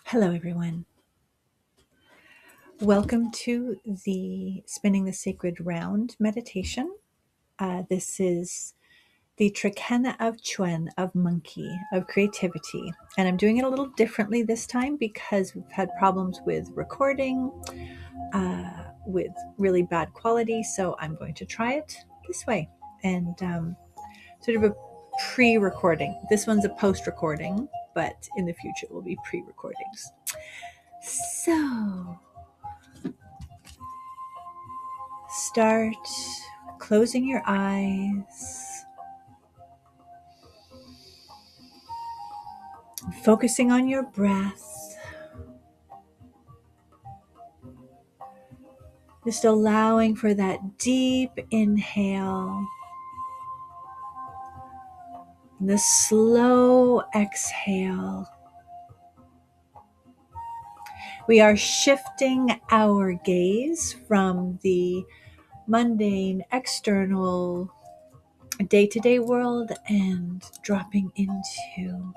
Hello, everyone. Welcome to the Spinning the Sacred Round meditation. This is the Trecena of Chuen, of monkey, of creativity. And I'm doing it a little differently this time because we've had problems with recording, with really bad quality. So I'm going to try it this way and sort of a pre-recording. This one's a post-recording, but in the future it will be pre-recordings. So start closing your eyes, focusing on your breath, just allowing for that deep inhale and the slow exhale. We are shifting our gaze from the mundane, external, day-to-day world and dropping into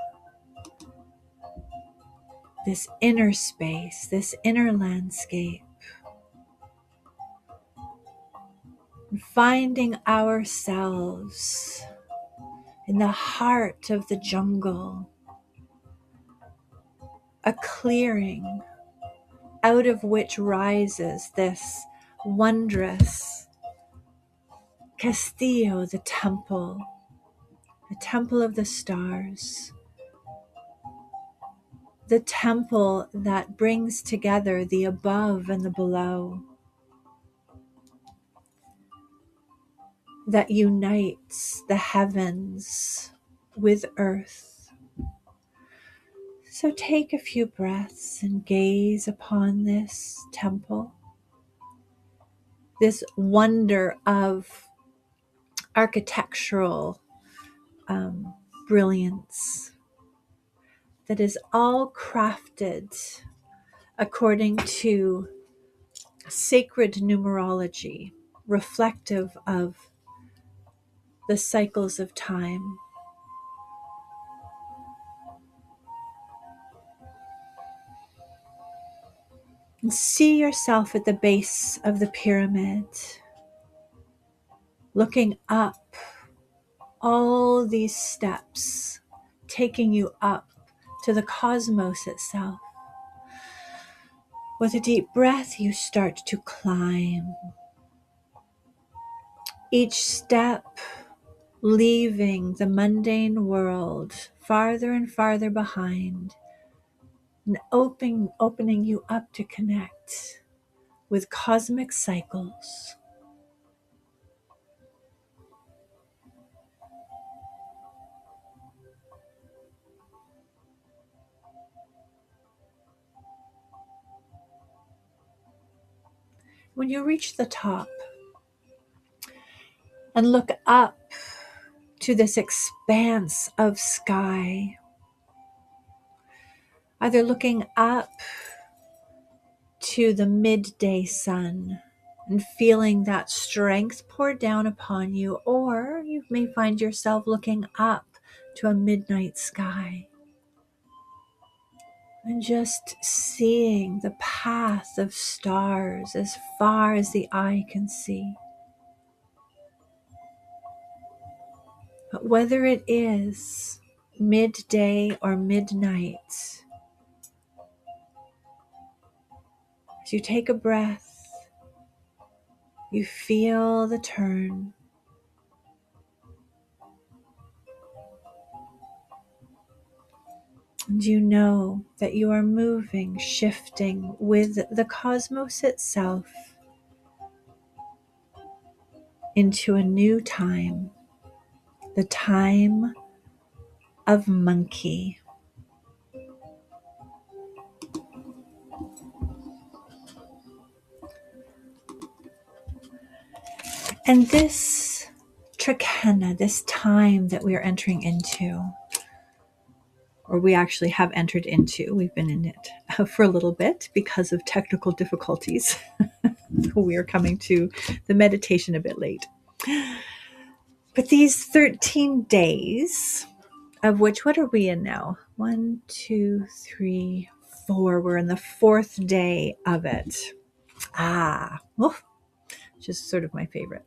this inner space, this inner landscape, finding ourselves in the heart of the jungle, a clearing out of which rises this wondrous castillo, the temple of the stars, the temple that brings together the above and the below, that unites the heavens with earth. So take a few breaths and gaze upon this temple, this wonder of architectural brilliance that is all crafted according to sacred numerology, reflective of the cycles of time. And see yourself at the base of the pyramid, looking up all these steps, taking you up to the cosmos itself. With a deep breath, you start to climb. Each step leaving the mundane world farther and farther behind, and opening you up to connect with cosmic cycles. When you reach the top and look up to this expanse of sky, either looking up to the midday sun and feeling that strength pour down upon you, or you may find yourself looking up to a midnight sky and just seeing the path of stars as far as the eye can see. But whether it is midday or midnight, as you take a breath, you feel the turn. And you know that you are moving, shifting with the cosmos itself into a new time, the time of monkey. And this Trecena, this time that we are entering into, or we actually have entered into, we've been in it for a little bit because of technical difficulties. We are coming to the meditation a bit late. But these 13 days, of which, what are we in now? 1, 2, 3, 4. We're in the 4th day of it. Just sort of my favorite.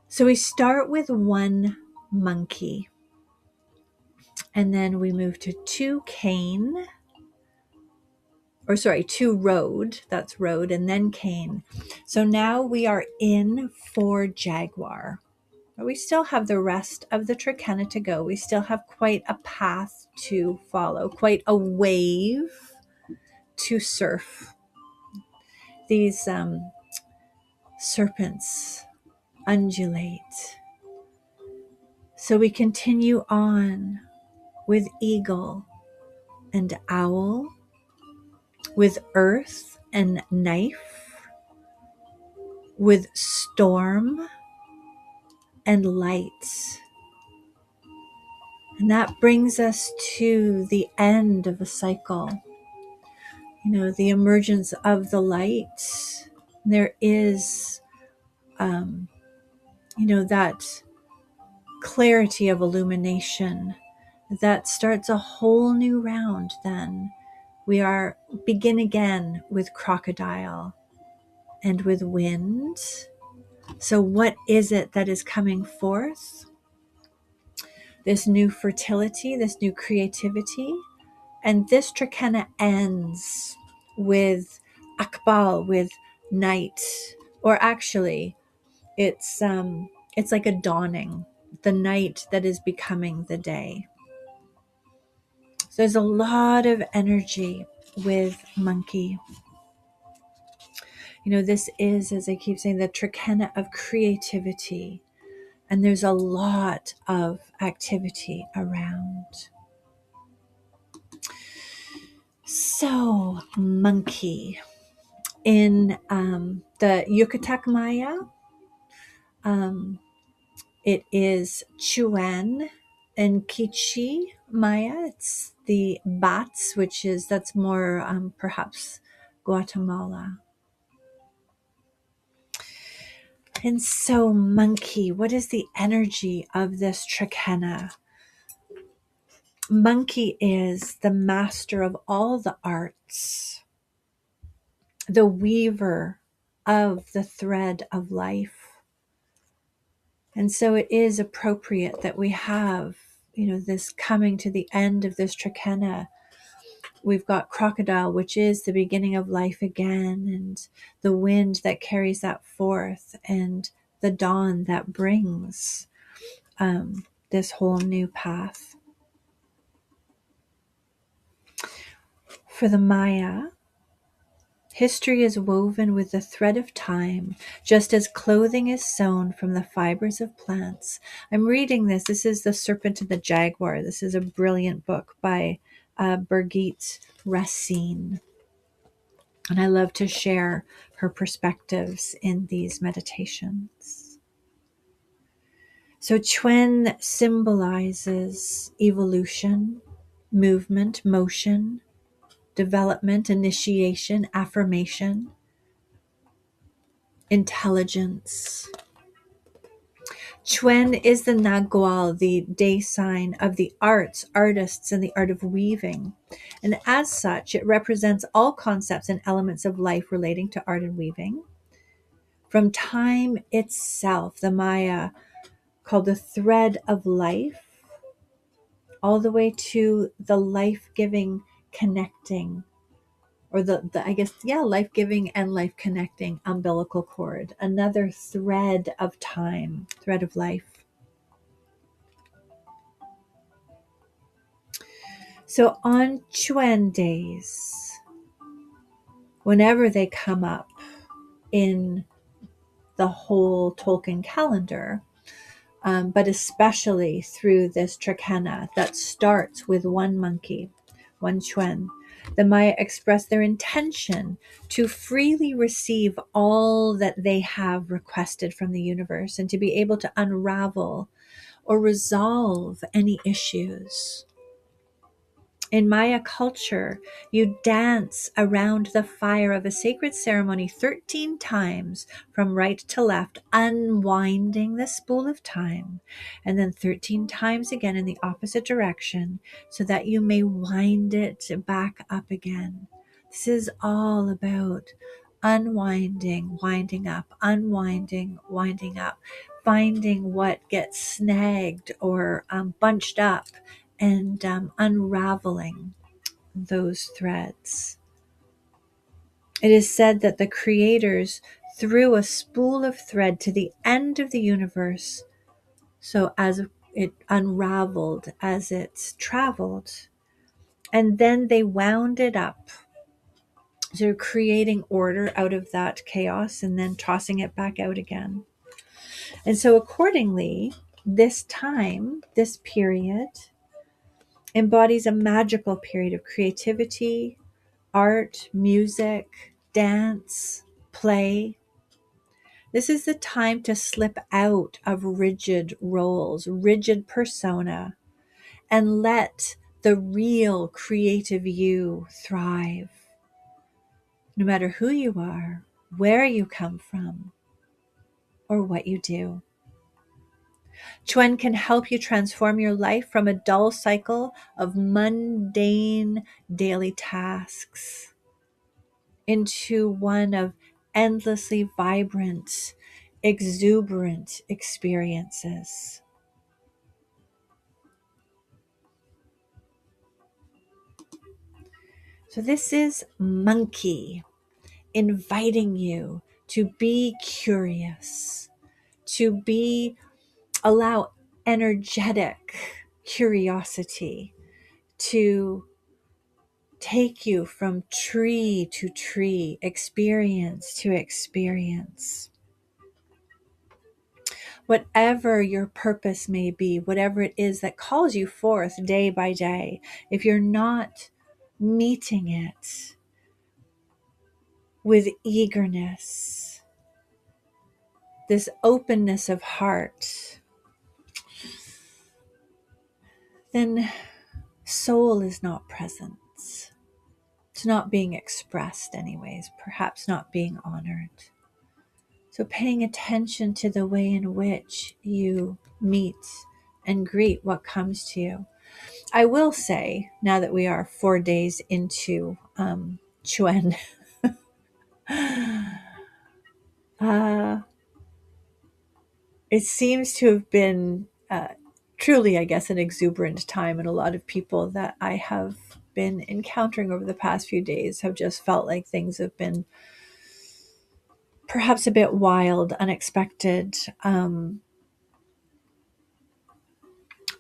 So we start with 1 monkey, and then we move to 2 cane, 2 road, that's road, and then cane. So now we are in 4 jaguar. But we still have the rest of the Trecena to go. We still have quite a path to follow, quite a wave to surf. These serpents undulate. So we continue on with eagle and owl, with earth and knife, with storm and light. And that brings us to the end of a cycle. The emergence of the light. There is, that clarity of illumination that starts a whole new round. Then we begin again with crocodile and with wind. So what is it that is coming forth? This new fertility, this new creativity. And this Trecena ends with Akbal, with night, or actually it's like a dawning, the night that is becoming the day. So there's a lot of energy with monkey. This is, as I keep saying, the Trecena of creativity, and there's a lot of activity around. So monkey. In the Yucatec Maya, it is Chuen. In Quiche Maya, it's the bats, that's more perhaps Guatemala. And so monkey, what is the energy of this Trecena? Monkey is the master of all the arts, the weaver of the thread of life. And so it is appropriate that we have, this coming to the end of this Trecena. We've got crocodile, which is the beginning of life again, and the wind that carries that forth, and the dawn that brings this whole new path. For the Maya, history is woven with the thread of time, just as clothing is sewn from the fibers of plants. I'm reading this. This is The Serpent and the Jaguar. This is a brilliant book by Birgit Racine. And I love to share her perspectives in these meditations. So Chuen symbolizes evolution, movement, motion, development, initiation, affirmation, intelligence. Chuen is the Nagual, the day sign of the arts, artists, and the art of weaving. And as such, it represents all concepts and elements of life relating to art and weaving. From time itself, the Maya called the thread of life, all the way to the life-giving connecting, or life-giving and life-connecting umbilical cord, another thread of time, thread of life. So on Chuen days, whenever they come up in the whole Tzolkin calendar, but especially through this Trecena that starts with 1 monkey, 1 Chuen, the Maya express their intention to freely receive all that they have requested from the universe, and to be able to unravel or resolve any issues. In Maya culture, you dance around the fire of a sacred ceremony 13 times from right to left, unwinding the spool of time, and then 13 times again in the opposite direction so that you may wind it back up again. This is all about unwinding, winding up, unwinding, winding up, finding what gets snagged or bunched up, and unraveling those threads. It is said that the creators threw a spool of thread to the end of the universe, so as it unraveled, as it traveled, and then they wound it up, so creating order out of that chaos and then tossing it back out again. And so accordingly, this time, this period, embodies a magical period of creativity, art, music, dance, play. This is the time to slip out of rigid roles, rigid persona, and let the real creative you thrive. No matter who you are, where you come from, or what you do. Chuen can help you transform your life from a dull cycle of mundane daily tasks into one of endlessly vibrant, exuberant experiences. So this is Monkey inviting you to be curious, to allow energetic curiosity to take you from tree to tree, experience to experience. Whatever your purpose may be, whatever it is that calls you forth day by day, if you're not meeting it with eagerness, this openness of heart, then soul is not present. It's not being expressed, anyways, perhaps not being honored. So paying attention to the way in which you meet and greet what comes to you. I will say, now that we are 4 days into Chuen, it seems to have been truly, I guess, an exuberant time. And a lot of people that I have been encountering over the past few days have just felt like things have been perhaps a bit wild, unexpected,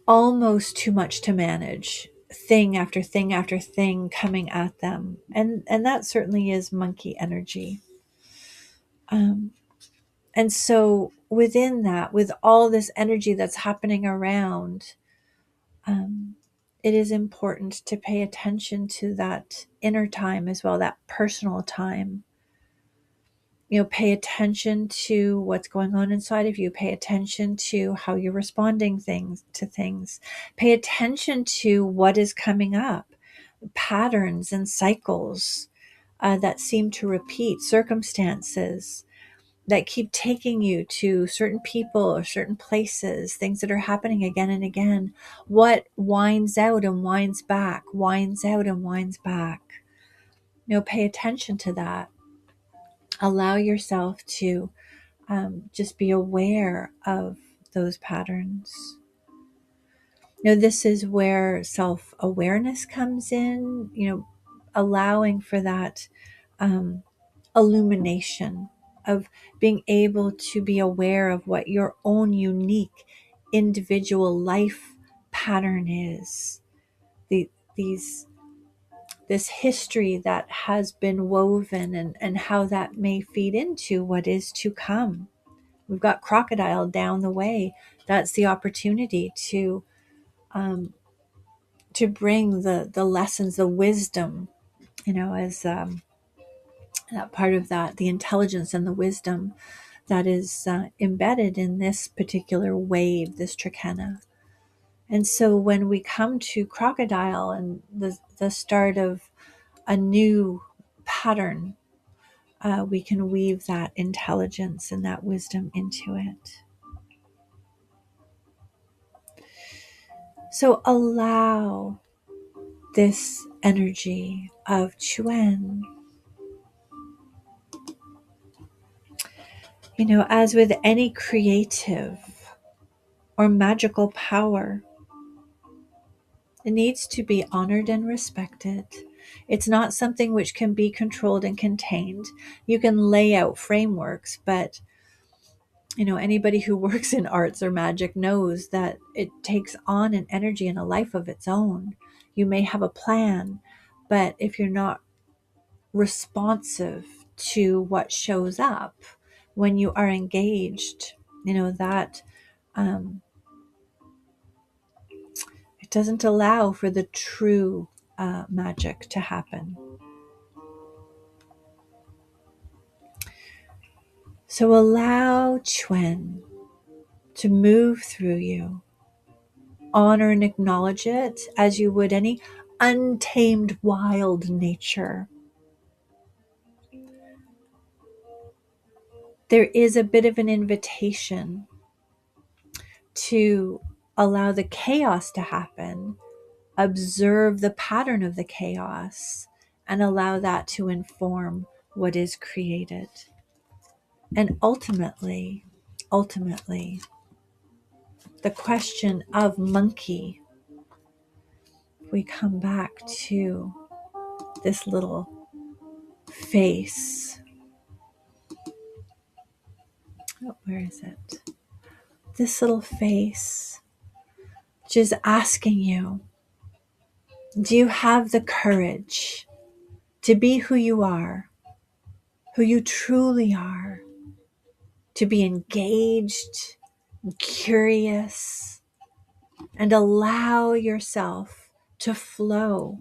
almost too much to manage, thing after thing after thing coming at them. And that certainly is monkey energy. And so within that, with all this energy that's happening around, it is important to pay attention to that inner time as well, that personal time. Pay attention to what's going on inside of you. Pay attention to how you're responding to things. Pay attention to what is coming up, patterns and cycles that seem to repeat, circumstances that keep taking you to certain people or certain places, things that are happening again and again. What winds out and winds back, winds out and winds back. Pay attention to that. Allow yourself to just be aware of those patterns. This is where self-awareness comes in, allowing for that illumination of being able to be aware of what your own unique individual life pattern is. This history that has been woven and how that may feed into what is to come. We've got crocodile down the way. That's the opportunity to bring the lessons, the wisdom, as part of that, the intelligence and the wisdom that is embedded in this particular wave, this Trecena. And so when we come to crocodile and the start of a new pattern, we can weave that intelligence and that wisdom into it. So allow this energy of Chuen. As with any creative or magical power, it needs to be honored and respected. It's not something which can be controlled and contained. You can lay out frameworks, but anybody who works in arts or magic knows that it takes on an energy and a life of its own. You may have a plan, but if you're not responsive to what shows up when you are engaged, that it doesn't allow for the true magic to happen. So allow Chuen to move through you. Honor and acknowledge it as you would any untamed wild nature. There is a bit of an invitation to allow the chaos to happen, observe the pattern of the chaos, and allow that to inform what is created. And ultimately, the question of monkey, we come back to this little face. Oh, where is it? This little face, which is asking you, do you have the courage to be who you are, who you truly are, to be engaged, curious, and allow yourself to flow?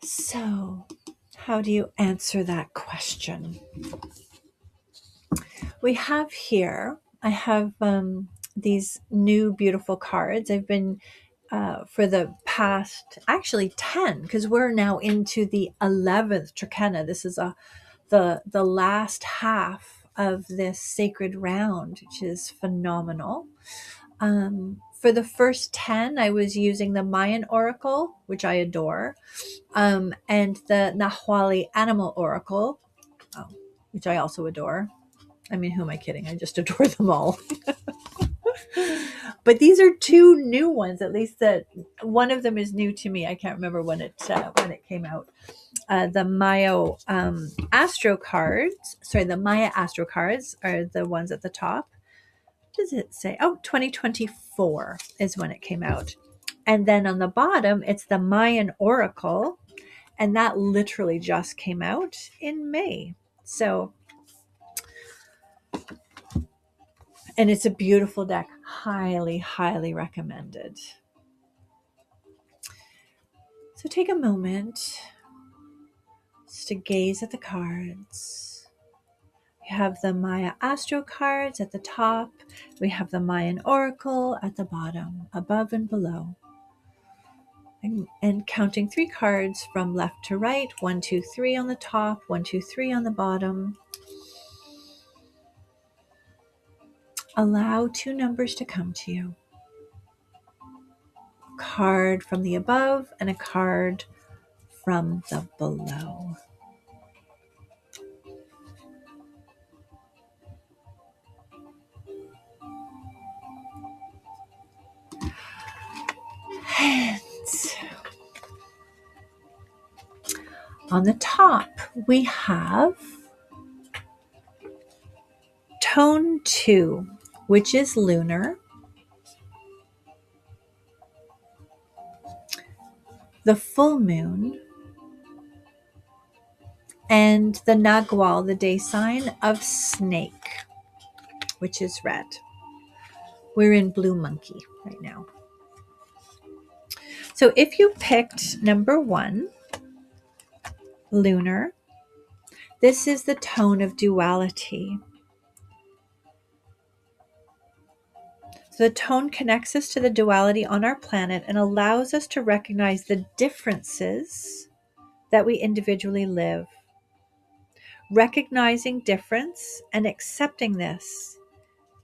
So, how do you answer that question? We have here, I have these new beautiful cards. I've been for the past, actually 10, because we're now into the 11th Trecena. This is the last half of this sacred round, which is phenomenal. For the first 10, I was using the Mayan Oracle, which I adore, and the Nahuali Animal Oracle, which I also adore. I mean, who am I kidding? I just adore them all. But these are two new ones, at least that one of them is new to me. I can't remember when it came out. The Maya Astro cards are the ones at the top. What does it say? Oh, 2024 is when it came out. And then on the bottom, it's the Mayan Oracle. And that literally just came out in May. So, and it's a beautiful deck. Highly, highly recommended. So take a moment just to gaze at the cards. We have the Maya Astro cards at the top. We have the Mayan Oracle at the bottom, above and below. And counting 3 cards from left to right, 1, 2, 3 on the top, 1, 2, 3 on the bottom. Allow 2 numbers to come to you. A card from the above and a card from the below. And on the top, we have Tone 2, which is lunar. The full moon, and the Nagual, the day sign of snake, which is red. We're in blue monkey right now. So if you picked number 1, lunar, this is the tone of duality. So the tone connects us to the duality on our planet and allows us to recognize the differences that we individually live. Recognizing difference and accepting this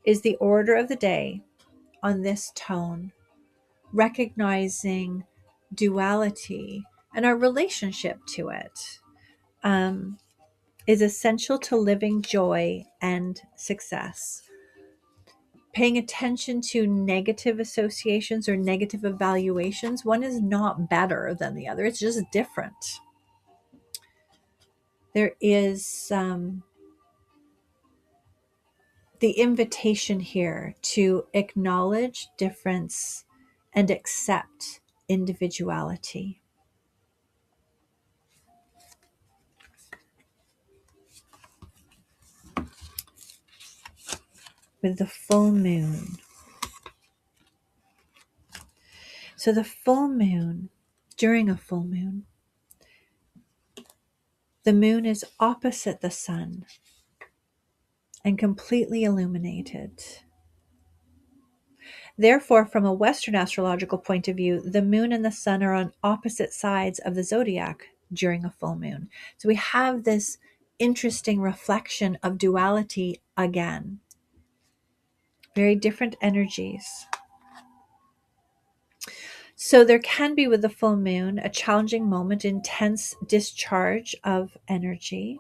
is the order of the day on this tone. Recognizing duality and our relationship to it is essential to living joy and success. Paying attention to negative associations or negative evaluations, one is not better than the other, it's just different. There is the invitation here to acknowledge difference and accept individuality. With the full moon. So the full moon, during a full moon, the moon is opposite the sun and completely illuminated. Therefore, from a Western astrological point of view, the moon and the sun are on opposite sides of the zodiac during a full moon. So we have this interesting reflection of duality again. Very different energies. So there can be with the full moon a challenging moment, intense discharge of energy.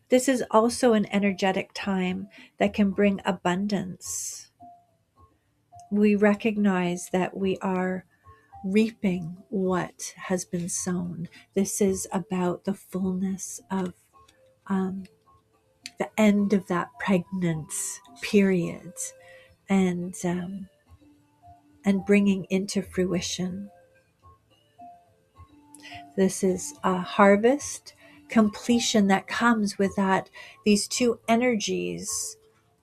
This is also an energetic time that can bring abundance. We recognize that we are reaping what has been sown. This is about the fullness of the end of that pregnant period and bringing into fruition. This is a harvest completion that comes with that these two energies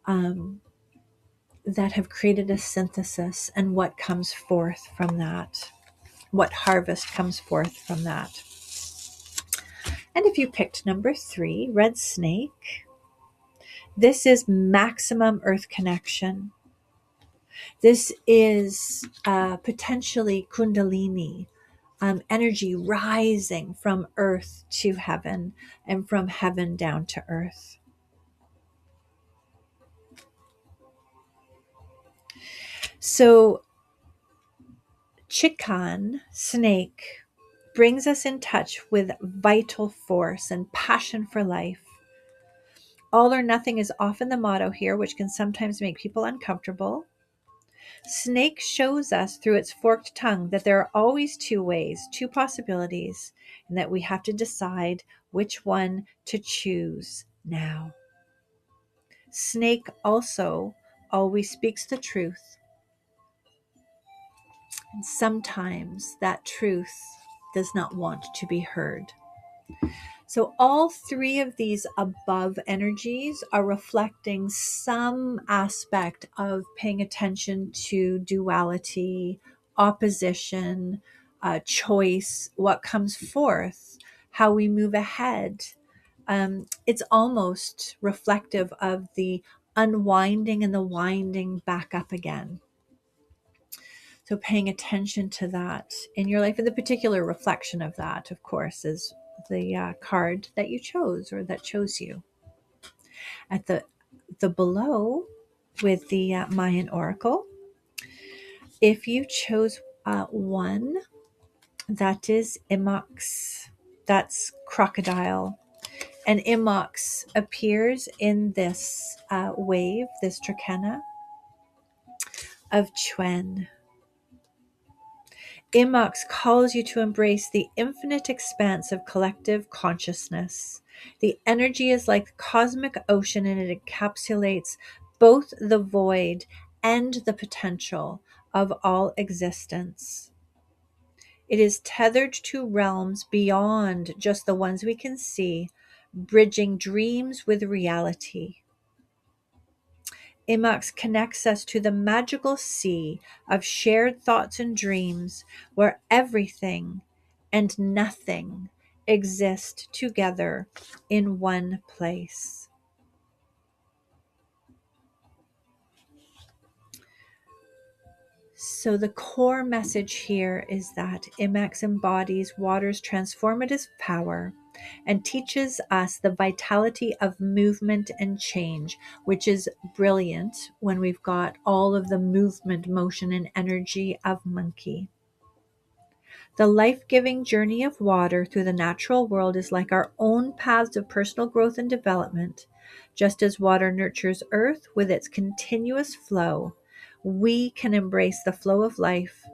that have created a synthesis, and what comes forth from that, what harvest comes forth from that. And if you picked number 3, red snake, this is maximum earth connection. This is potentially kundalini, energy rising from earth to heaven and from heaven down to earth. So Chikan, snake, brings us in touch with vital force and passion for life. All or nothing is often the motto here, which can sometimes make people uncomfortable. Snake shows us through its forked tongue that there are always two ways, two possibilities, and that we have to decide which one to choose now. Snake also always speaks the truth. And sometimes that truth does not want to be heard. So all 3 of these above energies are reflecting some aspect of paying attention to duality, opposition, choice, what comes forth, how we move ahead. It's almost reflective of the unwinding and the winding back up again. So paying attention to that in your life, and the particular reflection of that, of course, is the card that you chose or that chose you. At the below with the Mayan Oracle, if you chose 1, that is Imox, that's crocodile. And Imox appears in this wave, this Trecena of Chuen. Imox calls you to embrace the infinite expanse of collective consciousness. The energy is like the cosmic ocean, and it encapsulates both the void and the potential of all existence. It is tethered to realms beyond just the ones we can see, bridging dreams with reality. Imox connects us to the magical sea of shared thoughts and dreams, where everything and nothing exist together in one place. So the core message here is that Imex embodies water's transformative power and teaches us the vitality of movement and change, which is brilliant when we've got all of the movement, motion, and energy of monkey. The life-giving journey of water through the natural world is like our own paths of personal growth and development. Just as water nurtures earth with its continuous flow, we can embrace the flow of life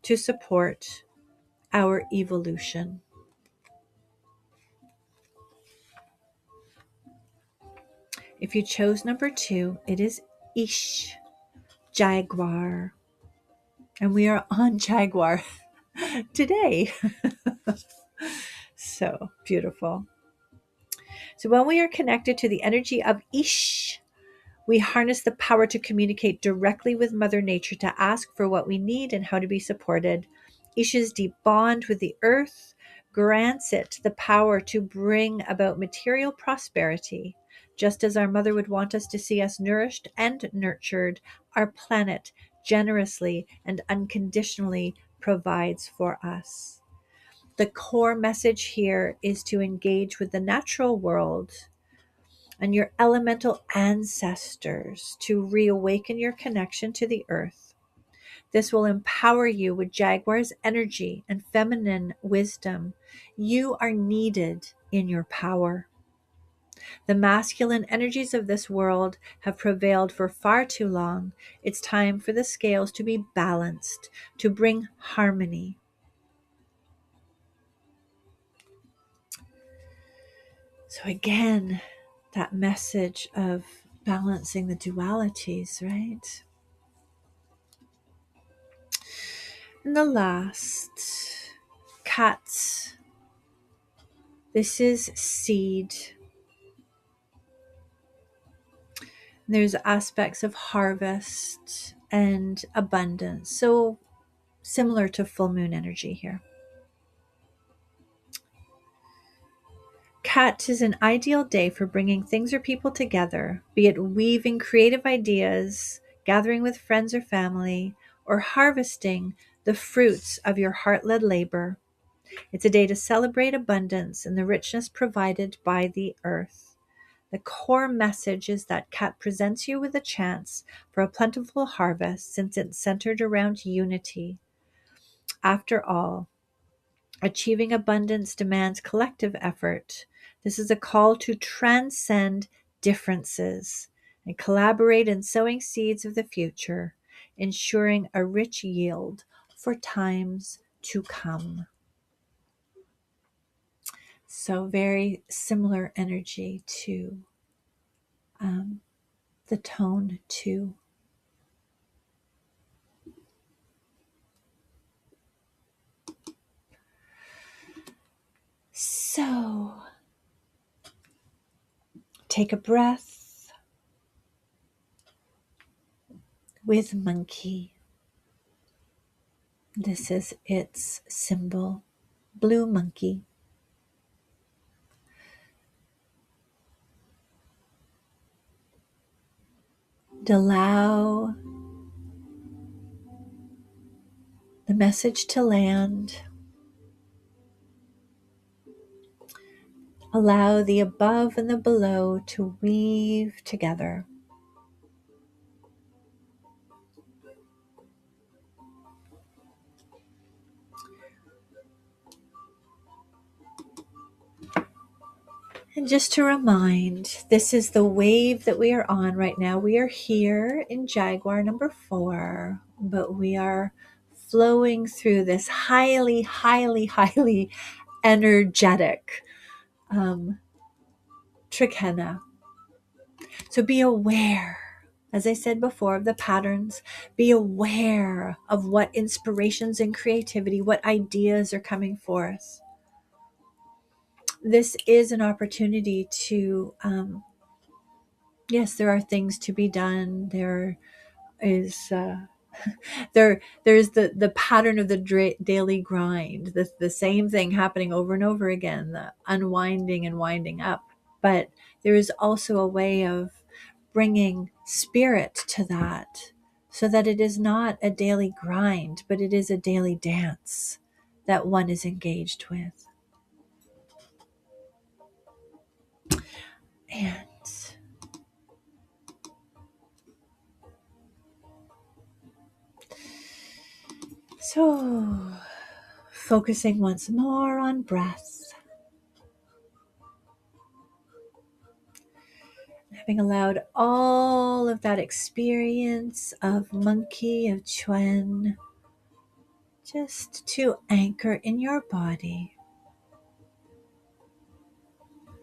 to support our evolution. If you chose number 2, it is Ish, Jaguar. And we are on Jaguar today. So beautiful. So when we are connected to the energy of Ish, we harness the power to communicate directly with Mother Nature, to ask for what we need and how to be supported. Ish's deep bond with the earth grants it the power to bring about material prosperity. Just as our mother would want us to see us nourished and nurtured, our planet generously and unconditionally provides for us. The core message here is to engage with the natural world and your elemental ancestors to reawaken your connection to the earth. This will empower you with Jaguar's energy and feminine wisdom. You are needed in your power. The masculine energies of this world have prevailed for far too long. It's time for the scales to be balanced, to bring harmony. So again, that message of balancing the dualities, right? And the last, cats. This is seed. There's aspects of harvest and abundance. So similar to full moon energy here. Cat is an ideal day for bringing things or people together, be it weaving creative ideas, gathering with friends or family, or harvesting the fruits of your heart-led labor. It's a day to celebrate abundance and the richness provided by the earth. The core message is that Cat presents you with a chance for a plentiful harvest, since it's centered around unity. After all, achieving abundance demands collective effort. This is a call to transcend differences and collaborate in sowing seeds of the future, ensuring a rich yield for times to come. So very similar energy to the tone 2. So take a breath with monkey. This is its symbol, blue monkey. Allow the message to land. Allow the above and the below to weave together. And just to remind, this is the wave that we are on right now. We are here in Jaguar number 4, but we are flowing through this highly, highly, highly energetic Trecena. So be aware, as I said before, of the patterns. Be aware of what inspirations and creativity, what ideas are coming forth. This is an opportunity to, yes, there are things to be done. There is there's the pattern of the daily grind, the same thing happening over and over again, the unwinding and winding up. But there is also a way of bringing spirit to that, so that it is not a daily grind, but it is a daily dance that one is engaged with. And so, focusing once more on breath, having allowed all of that experience of monkey, of Chuen, just to anchor in your body,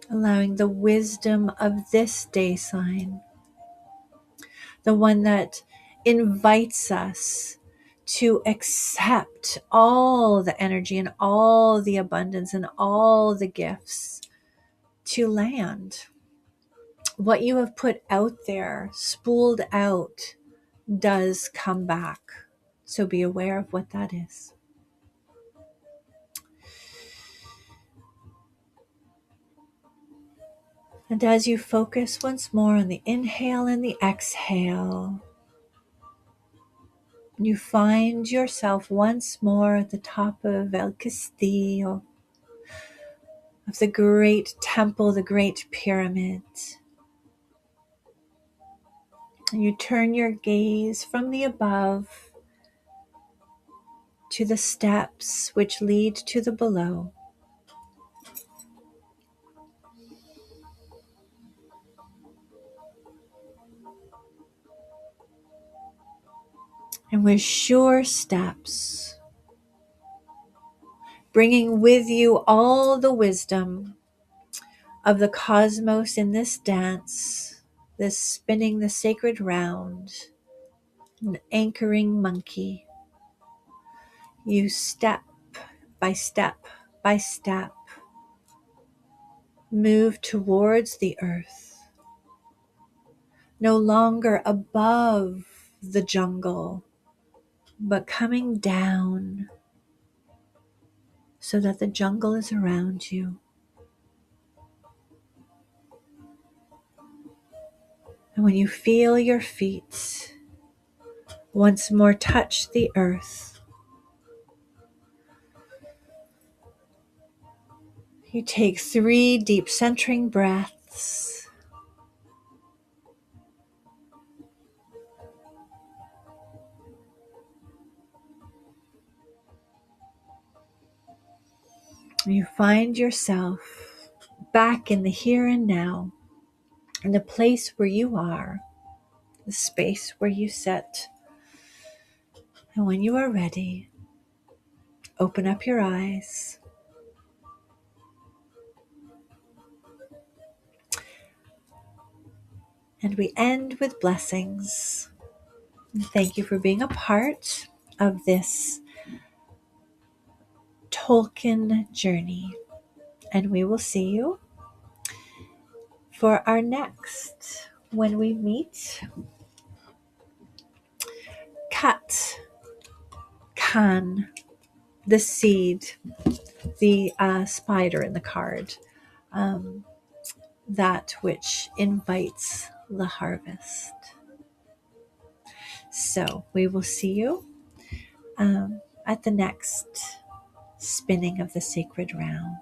allowing the wisdom of this day sign, the one that invites us to accept all the energy and all the abundance and all the gifts to land. What you have put out there, spooled out, does come back. So be aware of what that is. And as you focus once more on the inhale and the exhale, you find yourself once more at the top of El Castillo, of the great temple, the great pyramid. And you turn your gaze from the above to the steps which lead to the below. And with sure steps, bringing with you all the wisdom of the cosmos in this dance, this spinning the sacred round, an anchoring monkey, you step by step by step move towards the earth, no longer above the jungle, but coming down so that the jungle is around you. And when you feel your feet once more touch the earth, you take 3 deep centering breaths. You find yourself back in the here and now, in the place where you are, the space where you sit. And when you are ready, open up your eyes. And we end with blessings. Thank you for being a part of this Tzolkin journey. And we will see you for our next, when we meet, cut, can, the seed, the spider in the card, that which invites the harvest. So we will see you at the next spinning of the sacred round.